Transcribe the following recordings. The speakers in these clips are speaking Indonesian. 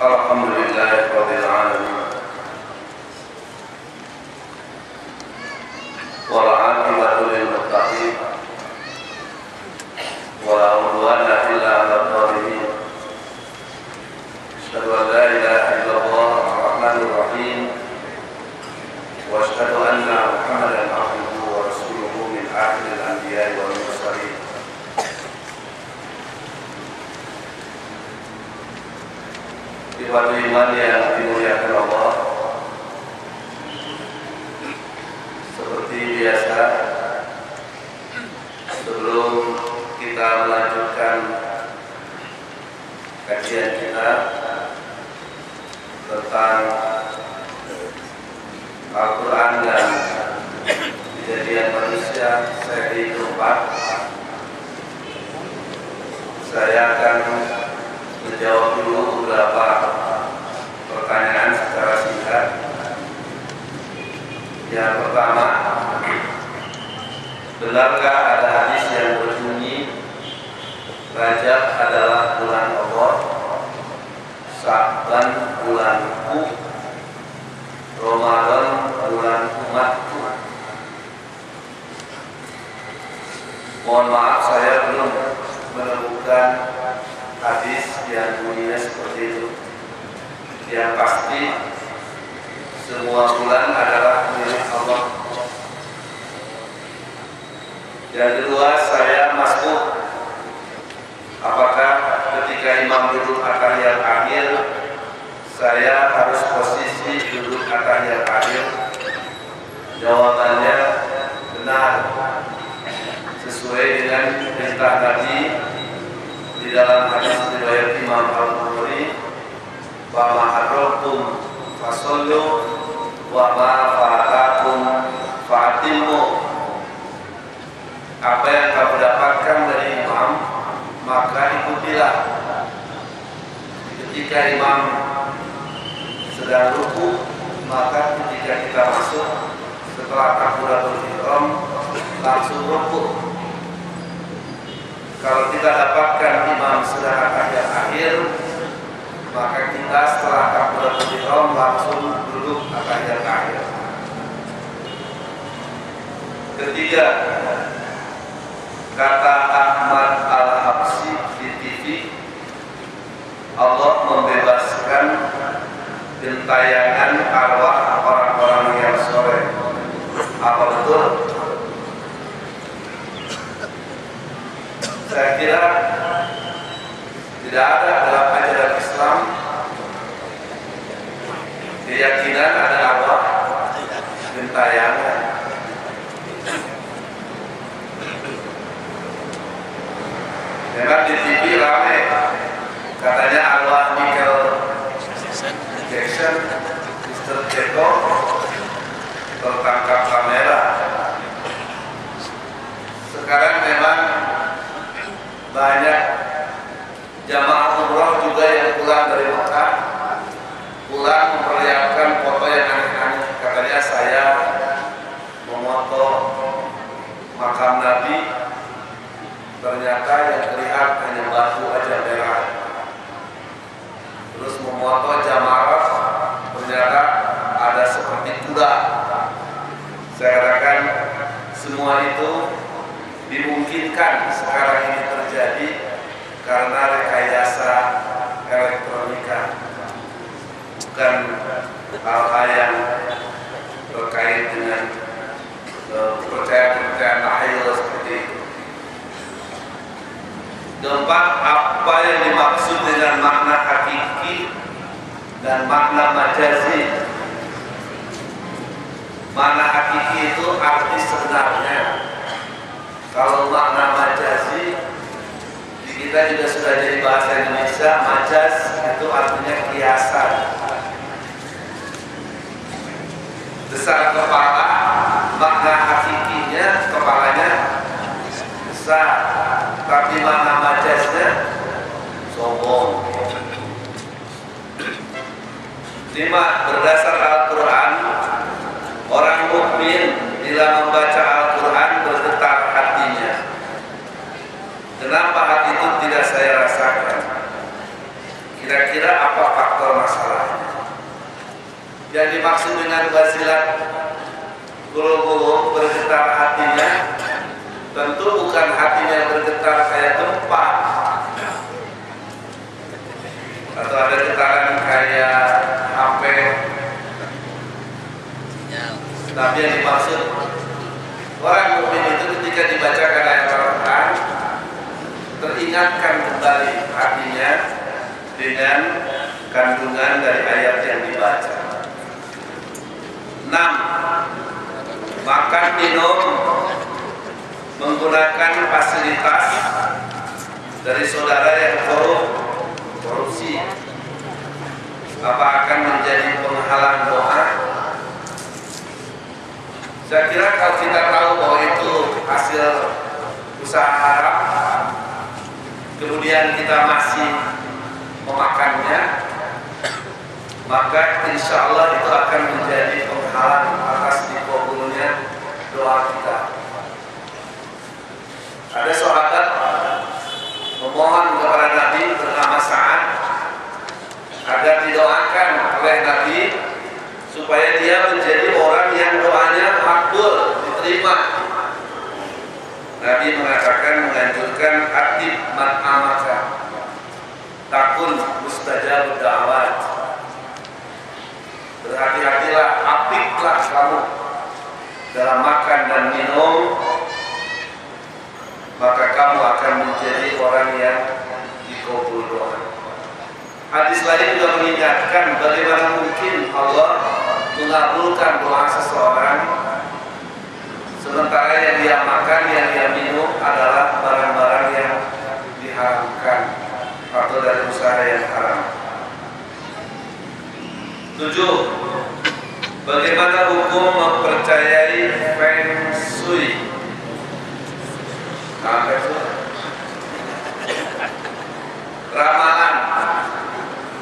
Alhamdulillahirabbil alamin. Wal 'aqibatu lil muttaqin. Wa la 'udwana illa 'alal zalimin. Asyhadu an la ilaha illallah ar-rahmanir rahim. Wa asyhadu anna Muhammadan 'abduhu wa rasuluhu min akhiril anbiya'i wal mursalin. Ikhwatu iman yang dimuliakan Allah, seperti biasa, sebelum kita melanjutkan kajian kita tentang Al-Quran dan kejadian manusia seri keempat, saya akan menjawab dulu beberapa pertanyaan secara singkat. Yang pertama, benarkah ada hadis yang berbunyi Rajab adalah bulan Allah, Sya'ban bulanku, Ramadan bulan umatku? Mohon maaf, saya belum menemukan hadis yang bunyinya seperti itu. Yang pasti semua bulan adalah milik Allah. Yang kedua, saya masuk apakah ketika imam duduk atahiyat akhir saya harus posisi duduk atahiyat akhir? Jawabannya benar, sesuai dengan perintah Nabi di dalam hadis riwayat Imam Al-Bukhari, wa ma adraktum fasallu wa ma fatakum fa'timu. Apa yang kamu dapatkan dari imam maka ikutilah. Ketika imam sedang ruku, maka ketika kita masuk setelah takbiratul ihram langsung ruku. Kalau kita dapatkan imam sedang atahiyat akhir, maka kita setelah takbiratul ihram langsung duduk atahiyat akhir. Ketiga, kata Ahmad Al-Habsyi di TV, Allah membebaskan gentayangan arwah orang-orang yang soleh. Apa betul? Saya kira tidak ada dalam ajaran Islam keyakinan ada arwah gentayangan. Memang di TV ramai katanya arwah Michael Jackson, Mr. Jeko tertangkap kamera. Sekarang memang banyak jamaah umroh juga yang pulang dari Mekah, pulang memperlihatkan foto yang aneh-aneh. Katanya saya memoto makam Nabi, ternyata yang terlihat hanya batu aja merah. Terus memoto jamaah, ternyata ada seperti kuda. Saya katakan semua itu dimungkinkan sekarang ini terjadi karena rekayasa elektronika, bukan hal-hal yang terkait dengan kepercayaan lahir seperti itu. Keempat, apa yang dimaksud dengan makna hakiki dan makna majazi? Makna hakiki itu arti sebenarnya. Kalau makna majazi di kita juga sudah jadi bahasa Indonesia, majaz itu artinya kiasan. Besar kepala, makna hakikinya kepalanya besar, tapi makna majaznya sombong. 5. Berdasar Al-Quran, orang mukmin bila membaca Al-Quran bergetar hatinya. Kenapa hati itu tidak saya rasakan? Kira-kira apa faktor dimaksud dengan wazilat qulubuhum, bergetar hatinya, tentu bukan hatinya bergetar kayak gempa atau ada getaran kayak HP, tapi yang dimaksud orang mukmin itu ketika dibacakan ayat Al-Quran teringatkan kembali hatinya dengan kandungan dari ayat yang dibaca. 6. Makan minum menggunakan fasilitas dari saudara yang korupsi, apa akan menjadi penghalang doa? Saya kira kalau kita tahu bahwa itu hasil usaha haram, kemudian kita masih memakannya, maka insya Allah itu akan menjadi penghalang atas dikabulnya doa kita. Ada sahabat memohon kepada Nabi bernama Sa'ad agar didoakan oleh Nabi supaya dia menjadi orang yang doanya makbul, diterima. Nabi mengatakan, menganjurkan atib man amaka takun mustajab da'awat. Berhati-hatilah, apiklah kamu dalam makan dan minum, maka kamu akan menjadi orang yang dikabul doa. Hadis lain juga mengingatkan bagaimana mungkin Allah mengabulkan doa seseorang sementara yang dia makan, yang dia minum adalah barang-barang yang diharamkan atau dari usaha yang haram. 7. Bagaimana hukum mempercayai Feng Shui? Apa itu? Ramalan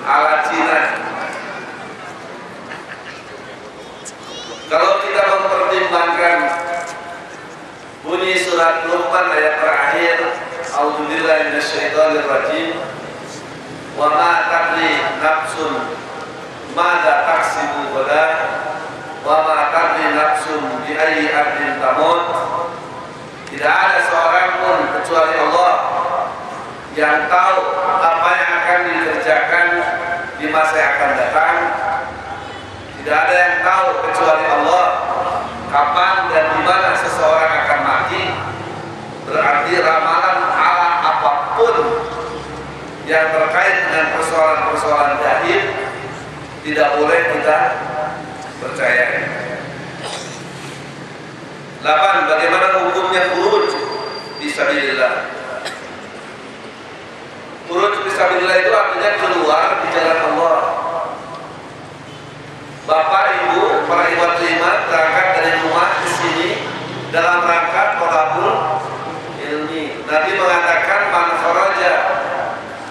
ala Cina. Kalau kita mempertimbangkan bunyi surat Luqman ayat terakhir, A'udzubillahi minasyaitonirrajim, wa ma tadri nafsun madza taksibu ghadan, wa ma tadri nafsun bi ayyi ardin tamut. Tidak ada seorang pun kecuali Allah yang tahu apa yang akan dikerjakan di masa yang akan datang. Tidak ada yang tahu kecuali Allah kapan dan di mana seseorang akan mati. Berarti ramalan ala apapun yang terkait dengan persoalan-persoalan gaib tidak boleh kita percaya. 8. Bagaimana hukumnya khuruj fisabilillah? Khuruj fisabilillah itu artinya keluar di jalan Allah. Bapak, ibu, para ikhwat iman berangkat dari rumah ke sini dalam rangka thalabul ilmi. Nabi mengatakan man kharaja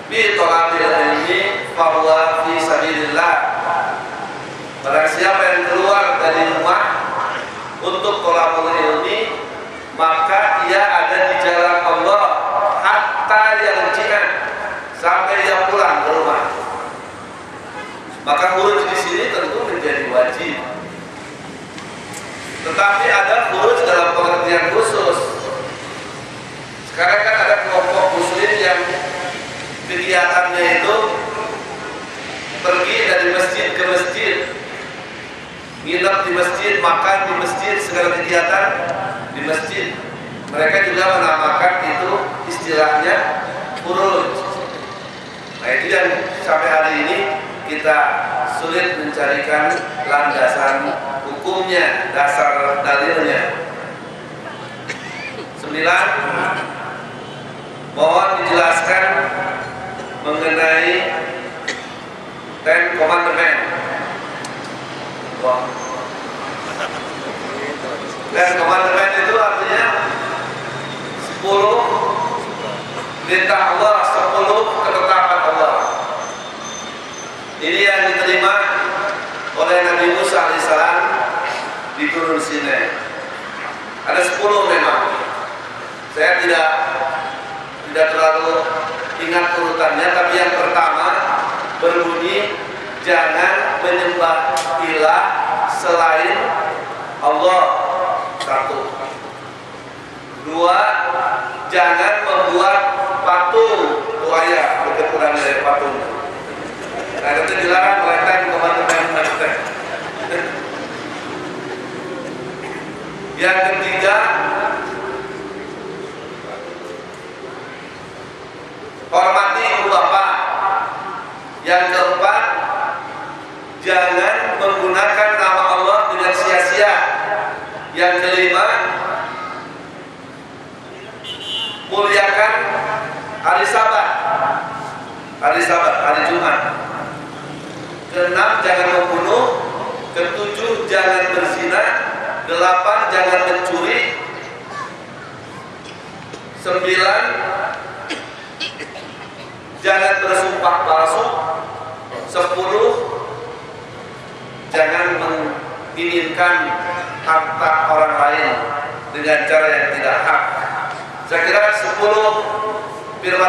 bi thalabil ilmi fa huwa fi sabilillah. Barang siapa yang keluar dari rumah untuk thalabul ilmi, maka ia ada di jalan Allah hatta yarji'a, sampai dia pulang ke rumah. Maka khuruj di sini tentu menjadi wajib. Tetapi ada khuruj dalam pengertian khusus. Sekarang kan ada kelompok muslim yang kegiatannya itu pergi dari masjid ke masjid, nginep di masjid, makan di masjid, segala kegiatan di masjid. Mereka juga menamakan itu istilahnya khuruj. Nah, itu yang sampai hari ini kita sulit mencarikan landasan hukumnya, dasar dalilnya. 9. Mohon dijelaskan mengenai Ten Commandment. Ten Commandment itu artinya 10 perintah Allah, 10 ketetapan Allah. Ini yang diterima oleh Nabi Musa alaihissalam di Turun Sinai. Ada 10 memang. Saya tidak terlalu ingat urutannya, tapi yang pertama berbunyi jangan menyembah ilah selain Allah. 1. 2. Jangan membuat patung buaya, berketurunan dari patung. Nah, itu dilarang melentang ke teman-teman. Yang ketiga, hormati ibu bapak. Yang keempat, jangan menggunakan nama Allah dengan sia-sia. Yang kelima, muliakan hari Sabat, hari Jumat. Keenam, jangan membunuh. Ketujuh, jangan berzina. 8, jangan mencuri. 9, jangan bersumpah palsu. 10, jangan menginginkan harta orang lain dengan cara yang tidak hak. Saya kira 10 firman